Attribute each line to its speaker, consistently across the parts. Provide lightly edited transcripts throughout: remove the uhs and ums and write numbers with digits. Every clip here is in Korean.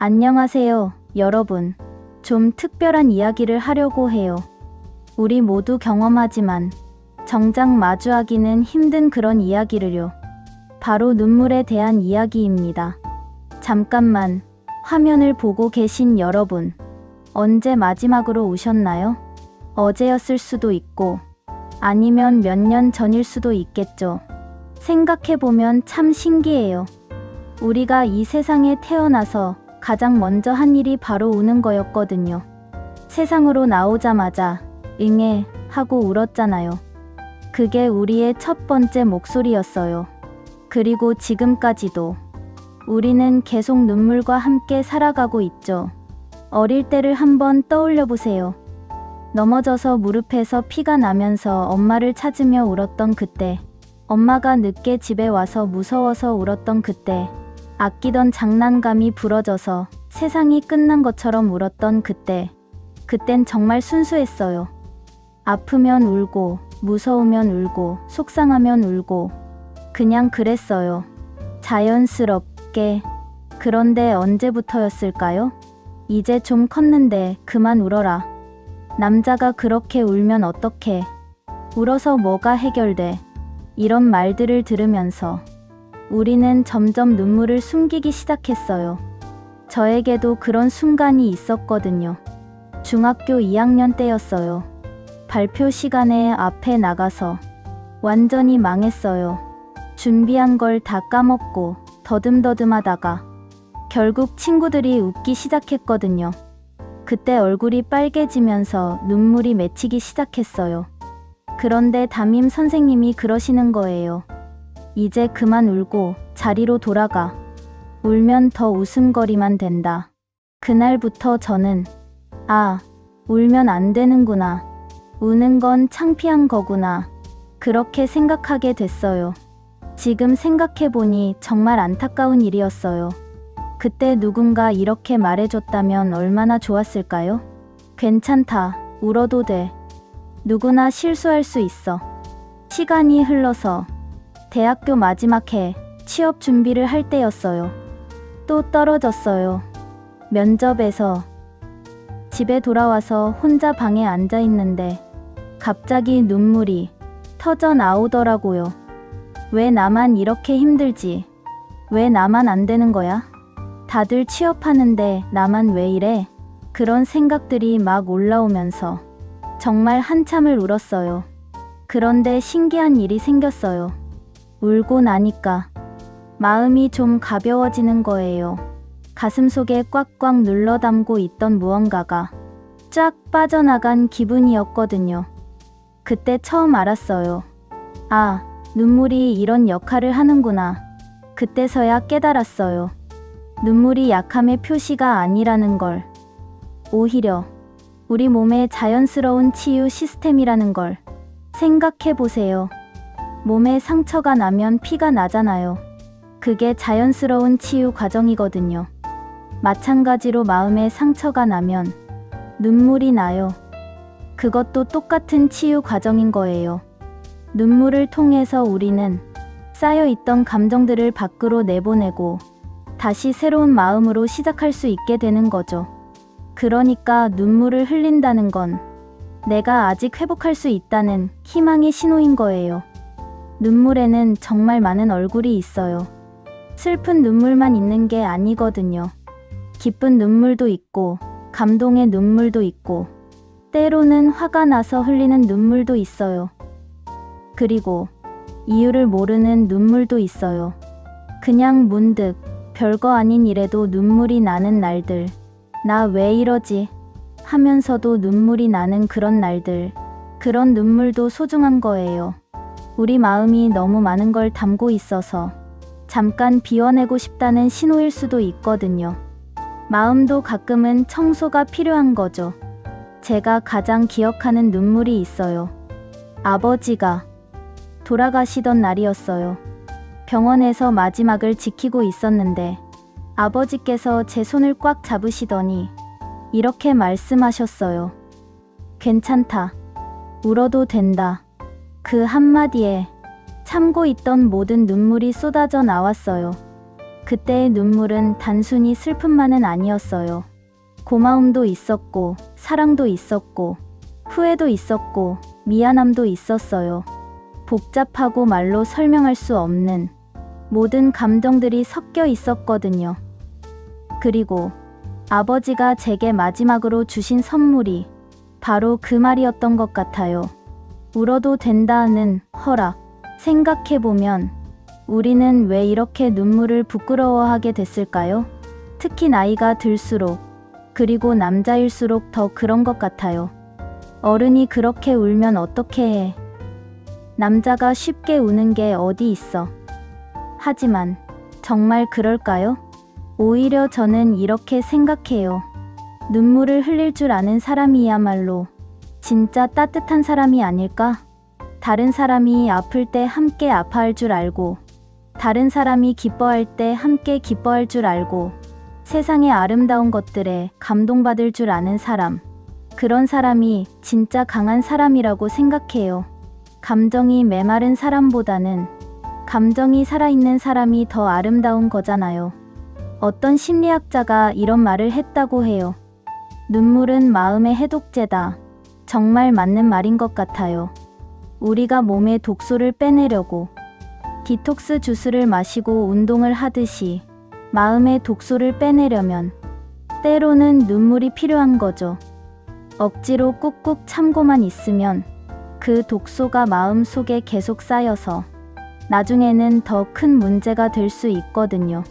Speaker 1: 안녕하세요, 여러분. 좀 특별한 이야기를 하려고 해요. 우리 모두 경험하지만 정작 마주하기는 힘든 그런 이야기를요. 바로 눈물에 대한 이야기입니다. 잠깐만, 화면을 보고 계신 여러분. 언제 마지막으로 우셨나요? 어제였을 수도 있고, 아니면 몇 년 전일 수도 있겠죠. 생각해보면 참 신기해요. 우리가 이 세상에 태어나서 가장 먼저 한 일이 바로 우는 거였거든요. 세상으로 나오자마자 응애 하고 울었잖아요. 그게 우리의 첫 번째 목소리였어요. 그리고 지금까지도 우리는 계속 눈물과 함께 살아가고 있죠. 어릴 때를 한번 떠올려 보세요. 넘어져서 무릎에서 피가 나면서 엄마를 찾으며 울었던 그때, 엄마가 늦게 집에 와서 무서워서 울었던 그때, 아끼던 장난감이 부러져서 세상이 끝난 것처럼 울었던 그때, 그땐 정말 순수했어요. 아프면 울고, 무서우면 울고, 속상하면 울고, 그냥 그랬어요. 자연스럽게. 그런데 언제부터였을까요? 이제 좀 컸는데 그만 울어라. 남자가 그렇게 울면 어떡해? 울어서 뭐가 해결돼? 이런 말들을 들으면서 우리는 점점 눈물을 숨기기 시작했어요. 저에게도 그런 순간이 있었거든요. 중학교 2학년 때였어요. 발표 시간에 앞에 나가서 완전히 망했어요. 준비한 걸 다 까먹고 더듬더듬하다가 결국 친구들이 웃기 시작했거든요. 그때 얼굴이 빨개지면서 눈물이 맺히기 시작했어요. 그런데 담임 선생님이 그러시는 거예요. 이제 그만 울고 자리로 돌아가. 울면 더 웃음거리만 된다. 그날부터 저는 울면 안 되는구나. 우는 건 창피한 거구나. 그렇게 생각하게 됐어요. 지금 생각해보니 정말 안타까운 일이었어요. 그때 누군가 이렇게 말해줬다면 얼마나 좋았을까요? 괜찮다. 울어도 돼. 누구나 실수할 수 있어. 시간이 흘러서 대학교 마지막 해 취업 준비를 할 때였어요. 또 떨어졌어요. 면접에서. 집에 돌아와서 혼자 방에 앉아 있는데 갑자기 눈물이 터져 나오더라고요. 왜 나만 이렇게 힘들지? 왜 나만 안 되는 거야? 다들 취업하는데 나만 왜 이래? 그런 생각들이 막 올라오면서 정말 한참을 울었어요. 그런데 신기한 일이 생겼어요. 울고 나니까 마음이 좀 가벼워지는 거예요. 가슴속에 꽉꽉 눌러 담고 있던 무언가가 쫙 빠져나간 기분이었거든요. 그때 처음 알았어요. 눈물이 이런 역할을 하는구나. 그때서야 깨달았어요. 눈물이 약함의 표시가 아니라는 걸. 오히려 우리 몸의 자연스러운 치유 시스템이라는 걸 생각해 보세요. 몸에 상처가 나면 피가 나잖아요. 그게 자연스러운 치유 과정이거든요. 마찬가지로 마음에 상처가 나면 눈물이 나요. 그것도 똑같은 치유 과정인 거예요. 눈물을 통해서 우리는 쌓여있던 감정들을 밖으로 내보내고 다시 새로운 마음으로 시작할 수 있게 되는 거죠. 그러니까 눈물을 흘린다는 건 내가 아직 회복할 수 있다는 희망의 신호인 거예요. 눈물에는 정말 많은 얼굴이 있어요. 슬픈 눈물만 있는 게 아니거든요. 기쁜 눈물도 있고, 감동의 눈물도 있고, 때로는 화가 나서 흘리는 눈물도 있어요. 그리고 이유를 모르는 눈물도 있어요. 그냥 문득 별거 아닌 일에도 눈물이 나는 날들. 나 왜 이러지? 하면서도 눈물이 나는 그런 날들. 그런 눈물도 소중한 거예요. 우리 마음이 너무 많은 걸 담고 있어서 잠깐 비워내고 싶다는 신호일 수도 있거든요. 마음도 가끔은 청소가 필요한 거죠. 제가 가장 기억하는 눈물이 있어요. 아버지가 돌아가시던 날이었어요. 병원에서 마지막을 지키고 있었는데 아버지께서 제 손을 꽉 잡으시더니 이렇게 말씀하셨어요. 괜찮다. 울어도 된다. 그 한마디에 참고 있던 모든 눈물이 쏟아져 나왔어요. 그때의 눈물은 단순히 슬픔만은 아니었어요. 고마움도 있었고, 사랑도 있었고, 후회도 있었고, 미안함도 있었어요. 복잡하고 말로 설명할 수 없는 모든 감정들이 섞여 있었거든요. 그리고 아버지가 제게 마지막으로 주신 선물이 바로 그 말이었던 것 같아요. 울어도 된다는 허락. 생각해보면 우리는 왜 이렇게 눈물을 부끄러워하게 됐을까요? 특히 나이가 들수록, 그리고 남자일수록 더 그런 것 같아요. 어른이 그렇게 울면 어떻게 해? 남자가 쉽게 우는 게 어디 있어? 하지만 정말 그럴까요? 오히려 저는 이렇게 생각해요. 눈물을 흘릴 줄 아는 사람이야말로 진짜 따뜻한 사람이 아닐까? 다른 사람이 아플 때 함께 아파할 줄 알고, 다른 사람이 기뻐할 때 함께 기뻐할 줄 알고, 세상의 아름다운 것들에 감동받을 줄 아는 사람. 그런 사람이 진짜 강한 사람이라고 생각해요. 감정이 메마른 사람보다는 감정이 살아있는 사람이 더 아름다운 거잖아요. 어떤 심리학자가 이런 말을 했다고 해요. 눈물은 마음의 해독제다. 정말 맞는 말인 것 같아요. 우리가 몸의 독소를 빼내려고 디톡스 주스를 마시고 운동을 하듯이 마음의 독소를 빼내려면 때로는 눈물이 필요한 거죠. 억지로 꾹꾹 참고만 있으면 그 독소가 마음 속에 계속 쌓여서 나중에는 더 큰 문제가 될 수 있거든요.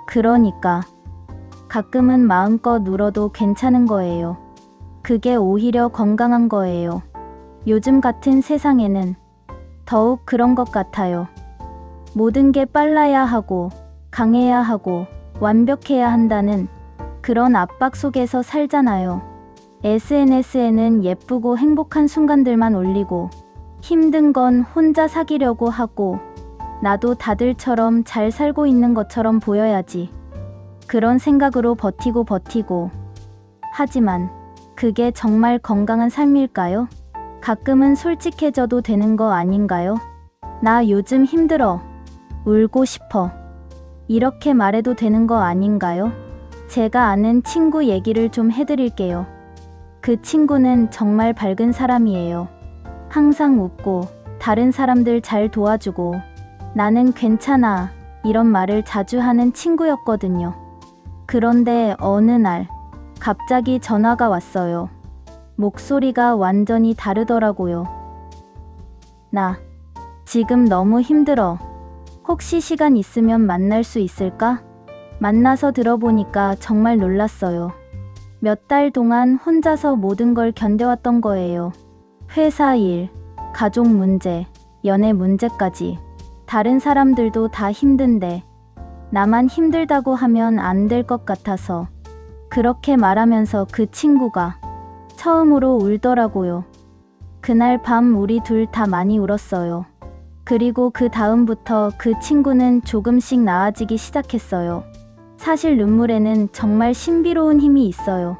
Speaker 1: 그러니까 가끔은 마음껏 울어도 괜찮은 거예요. 그게 오히려 건강한 거예요. 요즘 같은 세상에는 더욱 그런 것 같아요. 모든 게 빨라야 하고, 강해야 하고, 완벽해야 한다는 그런 압박 속에서 살잖아요. SNS에는 예쁘고 행복한 순간들만 올리고, 힘든 건 혼자 사귀려고 하고, 나도 다들처럼 잘 살고 있는 것처럼 보여야지. 그런 생각으로 버티고. 하지만 그게 정말 건강한 삶일까요? 가끔은 솔직해져도 되는 거 아닌가요? 나 요즘 힘들어. 울고 싶어. 이렇게 말해도 되는 거 아닌가요? 제가 아는 친구 얘기를 좀 해드릴게요. 그 친구는 정말 밝은 사람이에요. 항상 웃고, 다른 사람들 잘 도와주고, 나는 괜찮아. 이런 말을 자주 하는 친구였거든요. 그런데 어느 날, 갑자기 전화가 왔어요. 목소리가 완전히 다르더라고요. 나 지금 너무 힘들어. 혹시 시간 있으면 만날 수 있을까? 만나서 들어보니까 정말 놀랐어요. 몇 달 동안 혼자서 모든 걸 견뎌왔던 거예요. 회사 일, 가족 문제, 연애 문제까지. 다른 사람들도 다 힘든데 나만 힘들다고 하면 안 될 것 같아서 그렇게 말하면서 그 친구가 처음으로 울더라고요. 그날 밤 우리 둘 다 많이 울었어요. 그리고 그 다음부터 그 친구는 조금씩 나아지기 시작했어요. 사실 눈물에는 정말 신비로운 힘이 있어요.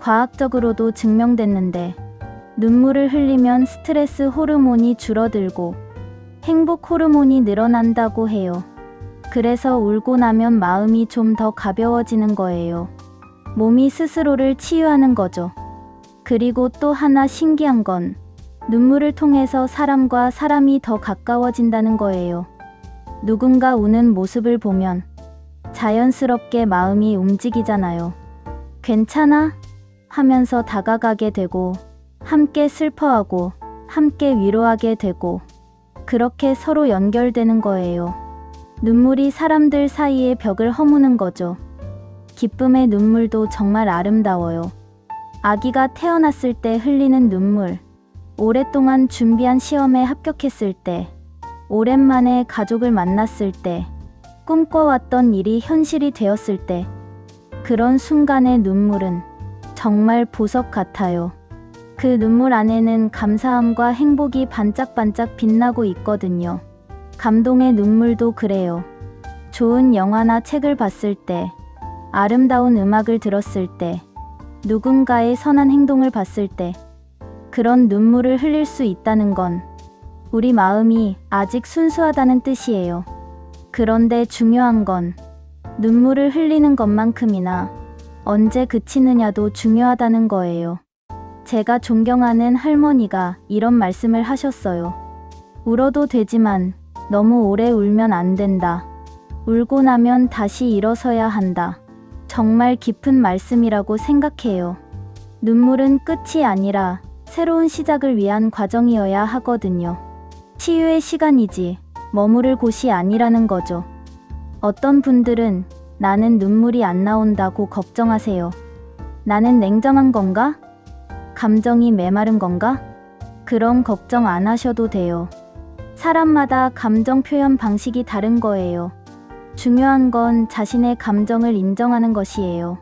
Speaker 1: 과학적으로도 증명됐는데 눈물을 흘리면 스트레스 호르몬이 줄어들고 행복 호르몬이 늘어난다고 해요. 그래서 울고 나면 마음이 좀 더 가벼워지는 거예요. 몸이 스스로를 치유하는 거죠. 그리고 또 하나 신기한 건 눈물을 통해서 사람과 사람이 더 가까워진다는 거예요. 누군가 우는 모습을 보면 자연스럽게 마음이 움직이잖아요. 괜찮아? 하면서 다가가게 되고 함께 슬퍼하고 함께 위로하게 되고 그렇게 서로 연결되는 거예요. 눈물이 사람들 사이의 벽을 허무는 거죠. 기쁨의 눈물도 정말 아름다워요. 아기가 태어났을 때 흘리는 눈물, 오랫동안 준비한 시험에 합격했을 때, 오랜만에 가족을 만났을 때, 꿈꿔왔던 일이 현실이 되었을 때, 그런 순간의 눈물은 정말 보석 같아요. 그 눈물 안에는 감사함과 행복이 반짝반짝 빛나고 있거든요. 감동의 눈물도 그래요. 좋은 영화나 책을 봤을 때, 아름다운 음악을 들었을 때, 누군가의 선한 행동을 봤을 때, 그런 눈물을 흘릴 수 있다는 건 우리 마음이 아직 순수하다는 뜻이에요. 그런데 중요한 건 눈물을 흘리는 것만큼이나 언제 그치느냐도 중요하다는 거예요. 제가 존경하는 할머니가 이런 말씀을 하셨어요. 울어도 되지만 너무 오래 울면 안 된다. 울고 나면 다시 일어서야 한다. 정말 깊은 말씀이라고 생각해요. 눈물은 끝이 아니라 새로운 시작을 위한 과정이어야 하거든요. 치유의 시간이지 머무를 곳이 아니라는 거죠. 어떤 분들은 나는 눈물이 안 나온다고 걱정하세요. 나는 냉정한 건가? 감정이 메마른 건가? 그런 걱정 안 하셔도 돼요. 사람마다 감정 표현 방식이 다른 거예요. 중요한 건 자신의 감정을 인정하는 것이에요.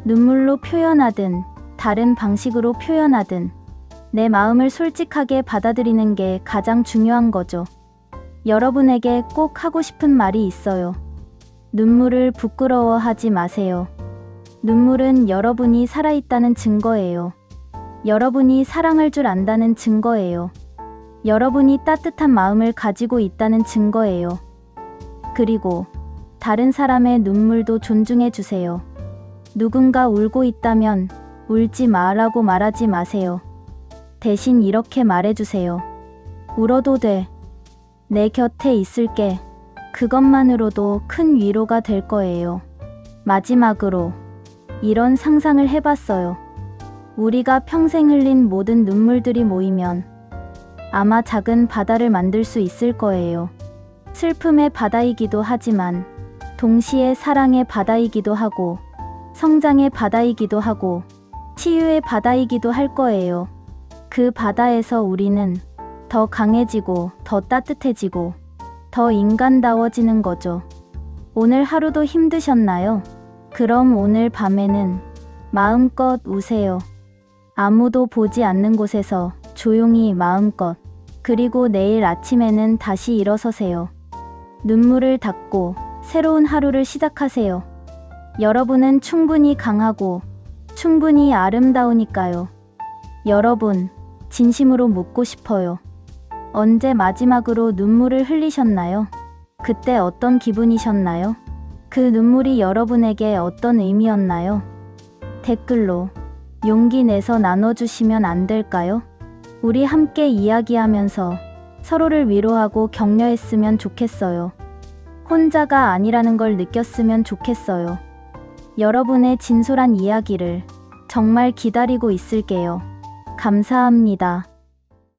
Speaker 1: 눈물로 표현하든 다른 방식으로 표현하든 내 마음을 솔직하게 받아들이는 게 가장 중요한 거죠. 여러분에게 꼭 하고 싶은 말이 있어요. 눈물을 부끄러워하지 마세요. 눈물은 여러분이 살아있다는 증거예요. 여러분이 사랑할 줄 안다는 증거예요. 여러분이 따뜻한 마음을 가지고 있다는 증거예요. 그리고 다른 사람의 눈물도 존중해 주세요. 누군가 울고 있다면 울지 마라고 말하지 마세요. 대신 이렇게 말해주세요. 울어도 돼. 내 곁에 있을게. 그것만으로도 큰 위로가 될 거예요. 마지막으로 이런 상상을 해봤어요. 우리가 평생 흘린 모든 눈물들이 모이면 아마 작은 바다를 만들 수 있을 거예요. 슬픔의 바다이기도 하지만 동시에 사랑의 바다이기도 하고 성장의 바다이기도 하고 치유의 바다이기도 할 거예요. 그 바다에서 우리는 더 강해지고 더 따뜻해지고 더 인간다워지는 거죠. 오늘 하루도 힘드셨나요? 그럼 오늘 밤에는 마음껏 우세요. 아무도 보지 않는 곳에서 조용히 마음껏. 그리고 내일 아침에는 다시 일어서세요. 눈물을 닦고 새로운 하루를 시작하세요. 여러분은 충분히 강하고 충분히 아름다우니까요. 여러분, 진심으로 묻고 싶어요. 언제 마지막으로 눈물을 흘리셨나요? 그때 어떤 기분이셨나요? 그 눈물이 여러분에게 어떤 의미였나요? 댓글로 용기 내서 나눠주시면 안 될까요? 우리 함께 이야기하면서 서로를 위로하고 격려했으면 좋겠어요. 혼자가 아니라는 걸 느꼈으면 좋겠어요. 여러분의 진솔한 이야기를 정말 기다리고 있을게요. 감사합니다.